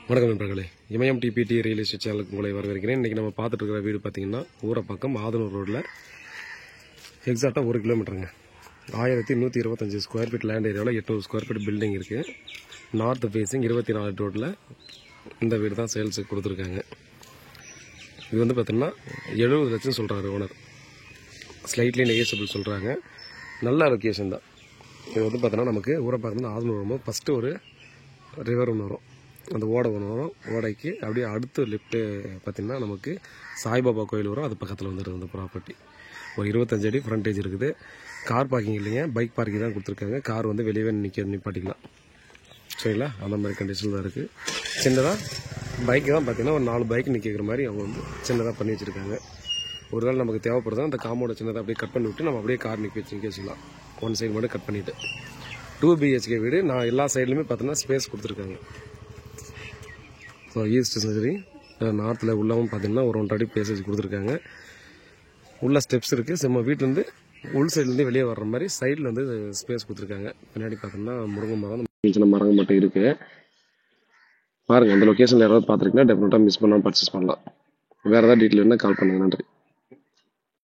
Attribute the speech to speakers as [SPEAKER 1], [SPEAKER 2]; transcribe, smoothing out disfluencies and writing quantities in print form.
[SPEAKER 1] வணக்கம் நண்பர்களே, இமயம் DBT real estate சேனலுக்கு உங்களை வரவேற்கிறேன். இன்றைக்கி நம்ம பார்த்துட்டு இருக்கிற வீடு பார்த்தீங்கன்னா ஊரப்பாக்கம் ஆதனூர் ரோட்டில் எக்ஸாக்டாக 1 கிலோமீட்டருங்க. 1125 ஸ்கொயர் ஃபீட் லேண்ட் ஏரியாவில் 800 ஸ்கொயர் ஃபீட் பில்டிங் இருக்குது. நார்த் ஃபேஸிங் 24 ரோட்டில் இந்த வீடு தான் சேல்ஸுக்கு கொடுத்துருக்காங்க. இது வந்து பார்த்திங்கன்னா 70 லட்சம் சொல்கிறாரு ஓனர். ஸ்லைட்லி நெகோசியபிள் சொல்கிறாங்க. நல்ல லொக்கேஷன் தான். இது வந்து பார்த்தோன்னா நமக்கு ஊரப்பாக்கம் ஆதனூர் வரும்போது ஃபஸ்ட்டு ஒரு ரிவர் ஒன்று வரும், அந்த ஓடை ஒன்று வரும். ஓடைக்கு அப்படியே அடுத்து லெஃப்ட்டு பார்த்திங்கன்னா நமக்கு சாய்பாபா கோயில் வரும். அது பக்கத்தில் வந்துடுது அந்த ப்ராப்பர்ட்டி. ஒரு 25 அடி ஃப்ரண்டேஜ் இருக்குது. கார் பார்க்கிங் இல்லைங்க, பைக் பார்க்கிங் தான் கொடுத்துருக்காங்க. கார் வந்து வெளியே நிப்பாட்டிக்கலாம். சரிங்களா, அந்த மாதிரி கண்டிஷன் தான் இருக்குது. சின்னதாக பைக்கு தான் பார்த்திங்கன்னா ஒரு 4 பைக் நிற்கிற மாதிரி அவங்க வந்து சின்னதாக பண்ணி வச்சுருக்காங்க. ஒரு வேளை நமக்கு தேவைப்படுதா அந்த காம்பவுண்டை சின்னதாக அப்படியே கட் பண்ணி விட்டு நம்ம அப்படியே கார் நிற்க வச்சுக்கலாம். ஒன் சைடு மட்டும் கட் பண்ணிவிட்டு 2 BHK வீடு. நான் எல்லா சைட்லையுமே பார்த்தோன்னா ஸ்பேஸ் கொடுத்துருக்காங்க. ஸோ ஈஸ்ட் சரி, நார்த்தில் உள்ளவும் பார்த்தீங்கன்னா ஒரு 1 அடி பேசேஜ் கொடுத்துருக்காங்க. உள்ள ஸ்டெப்ஸ் இருக்குது. நம்ம வீட்டிலேருந்து உள் சைட்லேருந்து வெளியே வர்ற மாதிரி சைடில் வந்து ஸ்பேஸ் கொடுத்துருக்காங்க. பின்னாடி பார்த்தோம்னா முருங்கை மரம், சின்ன மரங்கள் மட்டும் இருக்குது. பாருங்கள், அந்த லொக்கேஷனில் யாராவது பார்த்துருக்கீங்கன்னா டெஃபினட்டாக மிஸ் பண்ணாமல் பர்ச்சேஸ் பண்ணலாம். வேறு ஏதாவது டீட்டெயில் இருந்தால் கால் பண்ணுங்கள். நன்றி.